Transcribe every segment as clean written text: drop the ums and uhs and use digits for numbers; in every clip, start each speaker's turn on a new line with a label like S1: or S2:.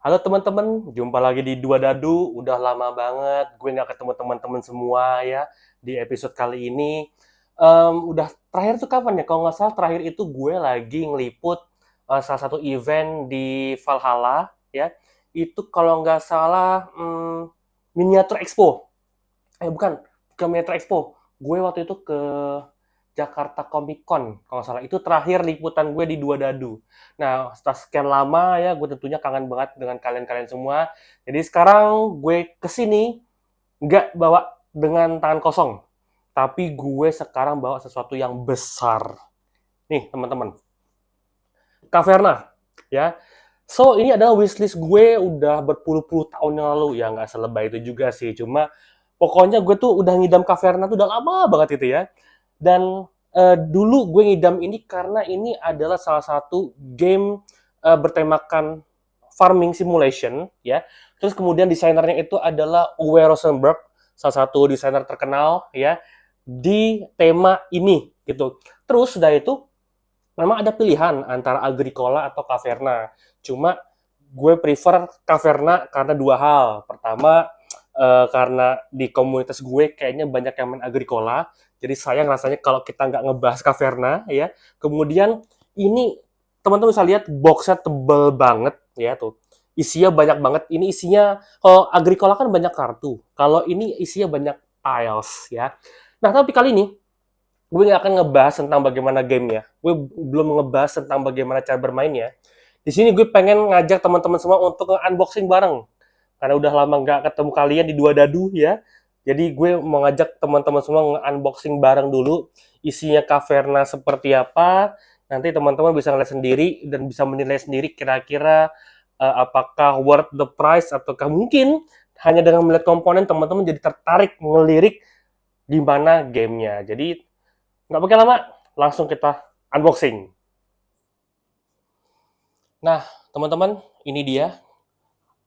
S1: Halo teman-teman, jumpa lagi di Dua Dadu. Udah lama banget gue nggak ketemu teman-teman semua ya di episode kali ini. Udah terakhir tuh kapan ya? Kalau nggak salah terakhir itu gue lagi ngeliput salah satu event di Valhalla ya. Itu kalau nggak salah Miniatur Expo. Bukan, ke Miniatur Expo. Gue waktu itu ke Jakarta Comic Con kalau nggak salah. Itu terakhir liputan gue di Dua Dadu. Nah, setelah sekian lama ya, gue tentunya kangen banget dengan kalian-kalian semua. Jadi sekarang gue kesini nggak bawa dengan tangan kosong, tapi gue sekarang bawa sesuatu yang besar. Nih, teman-teman, Caverna, ya. So, ini adalah wishlist gue udah berpuluh-puluh tahun yang lalu. Ya, nggak selebay itu juga sih. Cuma, pokoknya gue tuh udah ngidam Caverna tuh udah lama banget itu ya. Dan dulu gue ngidam ini karena ini adalah salah satu game bertemakan farming simulation ya. Terus kemudian desainernya itu adalah Uwe Rosenberg, salah satu desainer terkenal ya di tema ini gitu. Terus sudah itu memang ada pilihan antara Agricola atau Caverna. Cuma gue prefer Caverna karena dua hal. Pertama, karena di komunitas gue kayaknya banyak yang main Agricola, jadi sayang rasanya kalau kita nggak ngebahas Caverna ya. Kemudian ini teman-teman bisa lihat boxnya tebel banget ya tuh. Isinya banyak banget. Ini isinya kalau Agricola kan banyak kartu. Kalau ini isinya banyak tiles ya. Nah, tapi kali ini gue nggak akan ngebahas tentang bagaimana gamenya. Gue belum ngebahas tentang bagaimana cara bermainnya. Di sini gue pengen ngajak teman-teman semua untuk unboxing bareng. Karena udah lama nggak ketemu kalian di Dua Dadu ya. Jadi gue mau ngajak teman-teman semua unboxing bareng dulu. Isinya Caverna seperti apa. Nanti teman-teman bisa ngeliat sendiri dan bisa menilai sendiri kira-kira apakah worth the price ataukah mungkin hanya dengan melihat komponen teman-teman jadi tertarik ngelirik gimana gamenya. Jadi nggak pakai lama, langsung kita unboxing. Nah, teman-teman, ini dia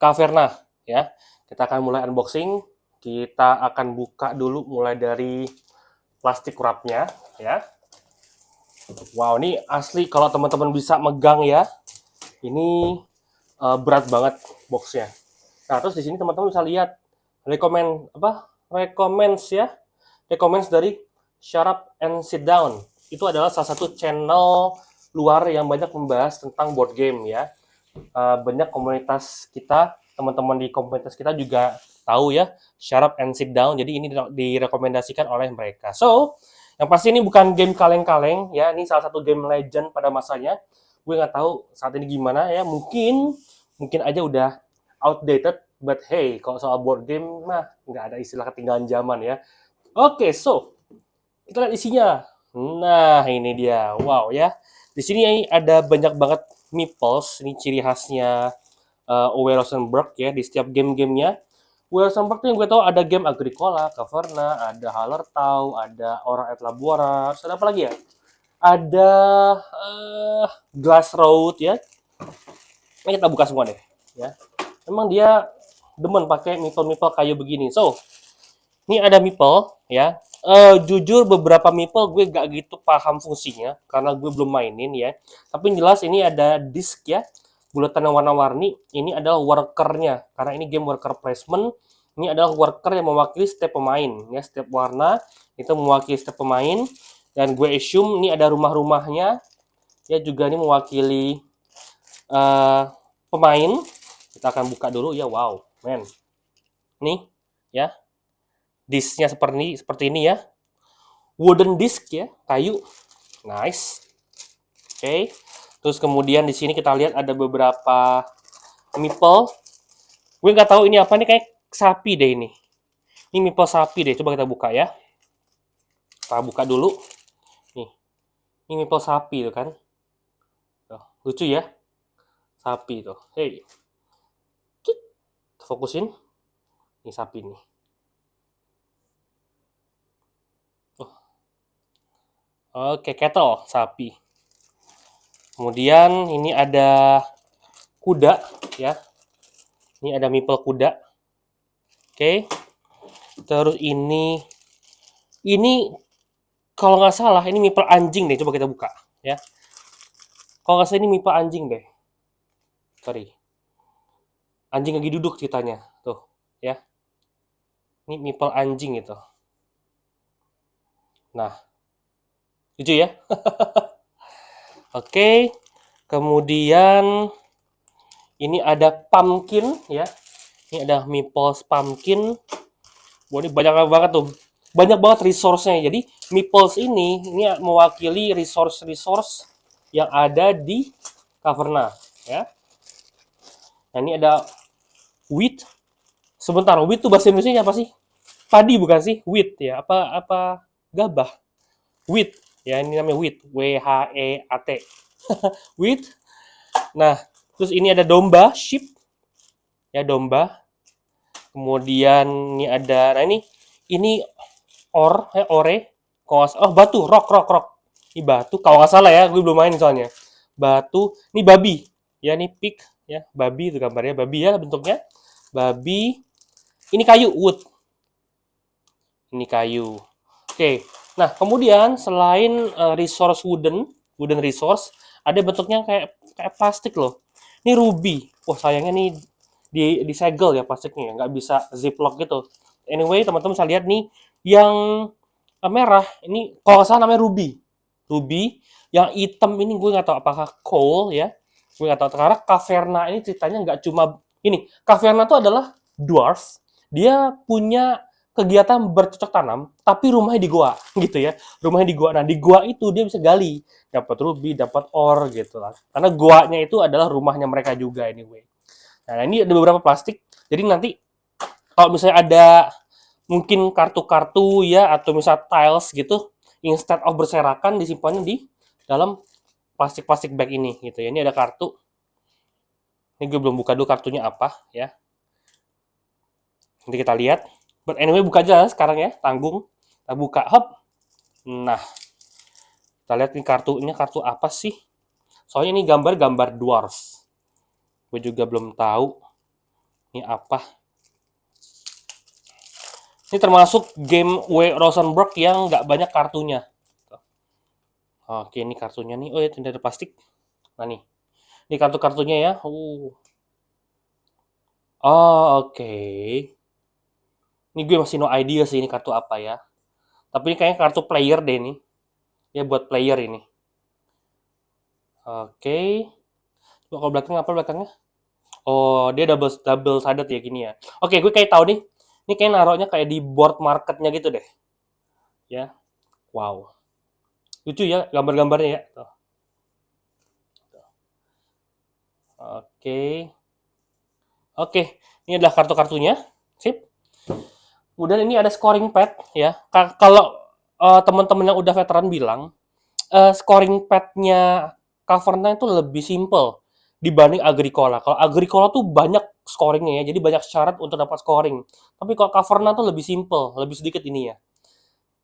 S1: Caverna ya. Kita akan mulai unboxing. Kita akan buka dulu mulai dari plastik wrapnya ya. Wow, ini asli kalau teman-teman bisa megang ya. Ini berat banget boxnya. Nah, terus di sini teman-teman bisa lihat rekomend apa? Recommends ya. Recommends dari Shut Up and Sit Down. Itu adalah salah satu channel luar yang banyak membahas tentang board game ya. Banyak komunitas kita, teman-teman di komunitas kita juga tahu ya, Shut Up and Sit Down. Jadi ini direkomendasikan oleh mereka. So, yang pasti ini bukan game kaleng-kaleng ya. Ini salah satu game legend pada masanya. Gue nggak tahu saat ini gimana ya. Mungkin aja udah outdated. But hey, kalau soal board game mah nggak ada istilah ketinggalan zaman ya. Oke, so kita lihat isinya. Nah, ini dia. Wow ya. Di sini ada banyak banget meeples. Ini ciri khasnya Uwe Rosenberg ya di setiap game-gamenya. Uwe Rosenberg tuh yang gue tahu ada game Agricola, Caverna, ada Hallertau, ada Ora et Labora, terus ada apa lagi ya? Ada Glass Road ya. Ini kita buka semua deh ya. Emang dia demen pakai meeple-meeple kayu begini. So, ini ada meeple ya. Jujur beberapa meeple gue gak gitu paham fungsinya karena gue belum mainin ya. Tapi yang jelas ini ada disk ya, bulatan yang warna-warni. Ini adalah workernya karena ini game worker placement. Ini adalah worker yang mewakili setiap pemain ya, setiap warna itu mewakili setiap pemain. Dan gue assume ini ada rumah-rumahnya ya, juga ini mewakili pemain. Kita akan buka dulu ya. Wow, men. Nih ya, disknya seperti ini ya, wooden disk ya, kayu, nice. Oke, terus kemudian di sini kita lihat ada beberapa meeple. Gue nggak tahu ini apa nih, kayak sapi deh ini. Ini meeple sapi deh, coba kita buka ya. Kita buka dulu. Nih, ini meeple sapi tuh kan. Tuh, lucu ya, sapi tuh. Hey, fokusin. Ini sapi nih. Oke, cattle, sapi. Kemudian ini ada kuda ya. Ini ada meeple kuda. Oke. Terus ini kalau nggak salah ini meeple anjing deh. Coba kita buka ya. Kalau nggak salah ini meeple anjing deh. Sorry. Anjing lagi duduk ceritanya. Tuh, ya. Ini meeple anjing itu. Nah, lucu ya. Oke. Kemudian ini ada pumpkin ya. Ini ada meeples pumpkin. Wah, ini banyak banget tuh. Banyak banget resource-nya. Jadi, meeples ini mewakili resource-resource yang ada di Caverna ya. Nah, ini ada wheat. Sebentar, wheat tuh bahasa Indonesia apa sih? Padi bukan sih? Wheat ya. Apa gabah? Wheat. Ya, ini namanya wheat. W H E A T. Wheat. Nah, terus ini ada domba, sheep. Ya, domba. Kemudian ini ada, nah ini ore. Oh, batu, rock. Ini batu. Kalau nggak salah ya, gue belum main soalnya. Batu. Ini babi. Ya, ini pig. Ya, babi itu gambarnya. Babi ya bentuknya. Babi. Ini kayu, wood. Ini kayu. Oke. Nah, kemudian selain resource wooden resource, ada bentuknya kayak plastik loh. Ini ruby. Wah, sayangnya nih disegel ya plastiknya, nggak bisa ziplock gitu. Anyway, teman-teman bisa lihat nih yang merah ini kalau nggak salah namanya ruby. Ruby. Yang hitam ini gue nggak tahu apakah coal ya. Gue nggak tahu. Karena Caverna ini ceritanya nggak cuma ini. Caverna itu adalah dwarf. Dia punya kegiatan bercocok tanam, tapi rumahnya di gua, gitu ya. Rumahnya di gua. Nah, di gua itu dia bisa gali, dapat ruby, dapat ore gitu lah. Karena guanya itu adalah rumahnya mereka juga anyway. Nah, ini ada beberapa plastik. Jadi nanti kalau misalnya ada mungkin kartu-kartu ya atau misalnya tiles gitu, instead of berserakan disimpannya di dalam plastik-plastik bag ini gitu ya. Ini ada kartu. Ini gue belum buka dulu kartunya apa ya. Nanti kita lihat. But anyway buka aja sekarang ya, tanggung. Kita buka, hop. Nah, kita lihat nih kartunya kartu apa sih? Soalnya ini gambar-gambar dwarf. Gue juga belum tahu ini apa. Ini termasuk game W. Rosenberg yang nggak banyak kartunya. Oke, ini kartunya nih. Oh ya, tidak ada plastik. Nah nih, ini kartu-kartunya ya. Oh, oke. Ini gue masih no idea sih ini kartu apa ya. Tapi ini kayaknya kartu player deh ini. Ya buat player ini. Oke. Coba kalau belakang apa belakangnya? Oh, dia double sided ya gini ya. Oke, gue kayak tahu nih. Ini kayak naruhnya kayak di board marketnya gitu deh. Ya. Wow. Lucu ya gambar-gambarnya ya. Tuh. Oke. Oke, ini adalah kartu-kartunya. Sip. Kemudian ini ada scoring pad ya. Kalau teman-teman yang udah veteran bilang, scoring pad-nya Caverna itu lebih simple dibanding Agricola. Kalau Agricola tuh banyak scoringnya ya, jadi banyak syarat untuk dapat scoring. Tapi kalau Caverna tuh lebih simple, lebih sedikit ini ya.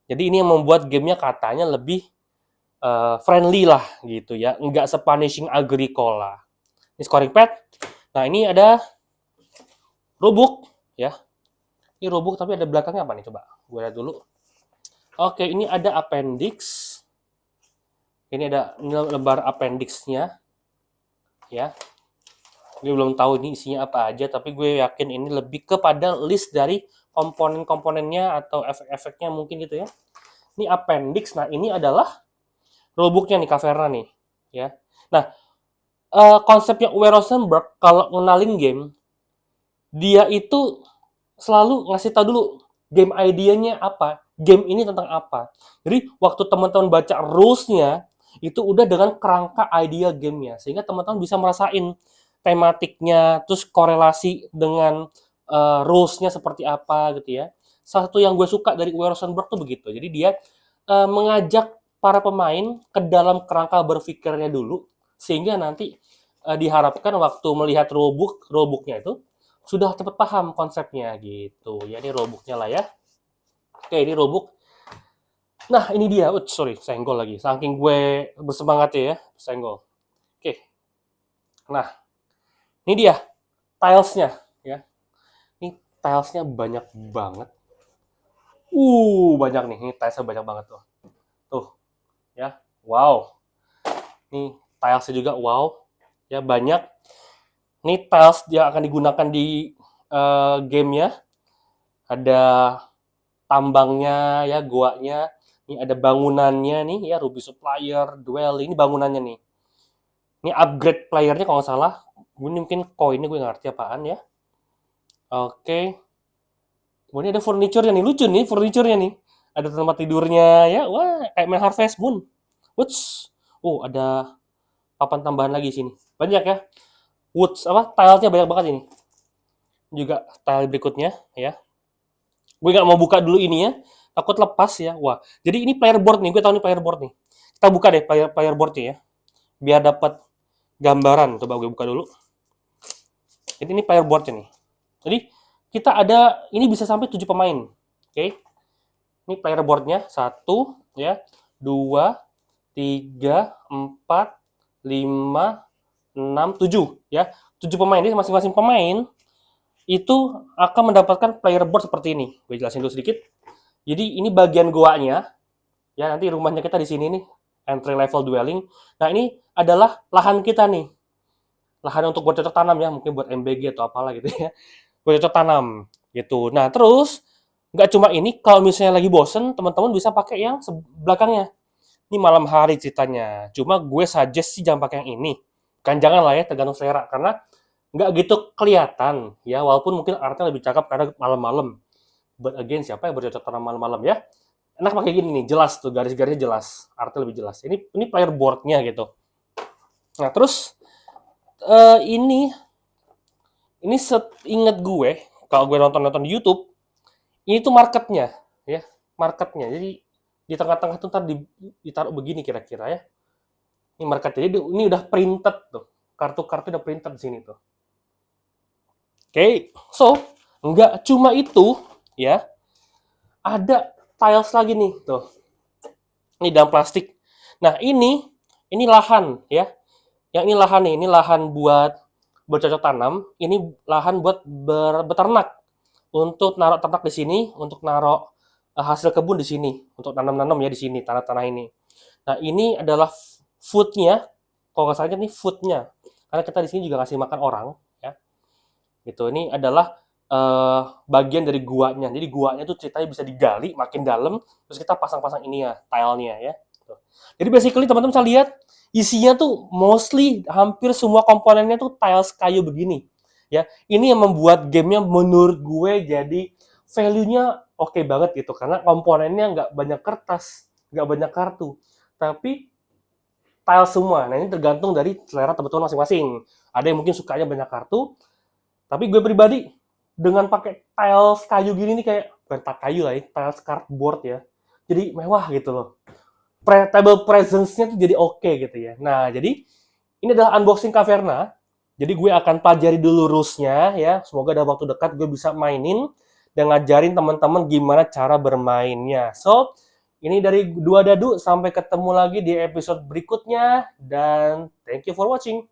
S1: Jadi ini yang membuat gamenya katanya lebih friendly lah gitu ya, nggak se-punishing Agricola. Ini scoring pad. Nah ini ada rulebook ya. Ini rulebook tapi ada belakangnya apa nih coba? Gue lihat dulu. Oke, ini ada appendix. Ini ada lembar appendixnya ya. Gue belum tahu ini isinya apa aja, tapi gue yakin ini lebih kepada list dari komponen-komponennya atau efek-efeknya mungkin gitu ya. Ini appendix. Nah, ini adalah rulebooknya nih Caverna nih ya. Nah, konsepnya Uwe Rosenberg kalau ngenalin game, dia itu selalu ngasih tahu dulu game idenya apa, game ini tentang apa. Jadi waktu teman-teman baca rules-nya itu udah dengan kerangka idea gamenya, sehingga teman-teman bisa merasain tematiknya, terus korelasi dengan rules-nya seperti apa gitu ya. Salah satu yang gue suka dari Uwe Rosenberg tuh begitu. Jadi dia mengajak para pemain ke dalam kerangka berpikirnya dulu, sehingga nanti diharapkan waktu melihat rulebooknya itu sudah cepat paham konsepnya gitu. Ya ini rulebooknya lah ya. Oke, ini rulebook. Nah, ini dia. Sorry, senggol lagi. Saking gue bersemangat ya, senggol. Oke. Nah, ini dia tilesnya ya. Ini tilesnya banyak banget. Banyak nih. Ini tilesnya banyak banget tuh. Tuh, ya. Wow. Ini tilesnya juga wow. Ya, banyak. Ini tiles yang akan digunakan di gamenya. Ada tambangnya ya, goanya. Ini ada bangunannya nih ya, Ruby Supplier, Dwelling. Ini bangunannya nih. Ini upgrade playernya kalau nggak salah. Ini mungkin koinnya gue nggak ngerti apaan ya. Oke. Kemudian ada furniture-nya nih, lucu nih furniture-nya nih. Ada tempat tidurnya ya, wah kayak main Harvest Moon. Woods. Oh, ada papan tambahan lagi sini. Banyak ya. Woods apa? Tile-nya banyak banget ini. Juga tile berikutnya ya. Gue nggak mau buka dulu ini ya. Takut lepas ya. Wah, jadi ini player board nih. Gue tahu nih player board nih. Kita buka deh player board-nya ya. Biar dapat gambaran. Coba gue buka dulu. Jadi ini player board-nya nih. Jadi kita ada, ini bisa sampai 7 pemain. Oke. Ini player board-nya. 1, ya. 2, 3, 4, 5, 6, 7. Ya. 7 pemain. Jadi masing-masing pemain itu akan mendapatkan player board seperti ini. Gue jelasin dulu sedikit. Jadi ini bagian goanya. Ya, nanti rumahnya kita di sini nih. Entry level dwelling. Nah, ini adalah lahan kita nih. Lahan untuk bercocok tanam ya. Mungkin buat MBG atau apalah gitu ya. Bercocok tanam gitu. Nah, terus nggak cuma ini, kalau misalnya lagi bosen, teman-teman bisa pakai yang belakangnya. Ini malam hari ceritanya. Cuma gue suggest sih jangan pakai yang ini. Kan jangan lah ya, tergantung selera. Karena nggak gitu kelihatan ya, walaupun mungkin artnya lebih cakep karena malam-malam. But again, siapa yang bercocok tanam malam-malam ya? Enak pakai gini nih, jelas tuh, garis-garisnya jelas. Artnya lebih jelas. Ini player board-nya gitu. Nah, terus ini seingat gue, kalau gue nonton-nonton di YouTube, ini tuh marketnya, ya, marketnya. Jadi di tengah-tengah tuh ntar ditaruh begini kira-kira ya. Ini marketnya. Jadi ini udah printed tuh, kartu-kartu udah printed di sini tuh. Oke, so nggak cuma itu ya, ada tiles lagi nih tuh. Ini dalam plastik. Nah ini lahan ya. Yang ini lahan nih, ini lahan buat bercocok tanam, ini lahan buat beternak. Untuk naruh ternak di sini, untuk naruh hasil kebun di sini, untuk tanam-tanam ya di sini, tanah-tanah ini. Nah, ini adalah food-nya, kalau nggak salah ini food-nya. Karena kita di sini juga ngasih makan orang, ya. Gitu. Ini adalah bagian dari guanya. Jadi guanya tuh ceritanya bisa digali makin dalam, terus kita pasang-pasang ini ya, tile-nya ya. Gitu. Jadi basically teman-teman bisa lihat isinya tuh mostly hampir semua komponennya tuh tiles kayu begini. Ya, ini yang membuat gamenya menurut gue jadi value-nya oke banget gitu karena komponennya nggak banyak kertas, nggak banyak kartu, tapi tile semua. Nah ini tergantung dari selera teman-teman masing-masing. Ada yang mungkin sukanya banyak kartu, tapi gue pribadi dengan pakai tiles kayu gini nih kayak bukan kayu lah ya, tiles cardboard ya. Jadi mewah gitu loh. Table presence-nya tuh jadi oke gitu ya. Nah, jadi ini adalah unboxing Caverna. Jadi gue akan pelajari dulu rules-nya ya. Semoga dalam waktu dekat gue bisa mainin dan ngajarin teman-teman gimana cara bermainnya. So, ini dari Dua Dadu. Sampai ketemu lagi di episode berikutnya. Dan thank you for watching.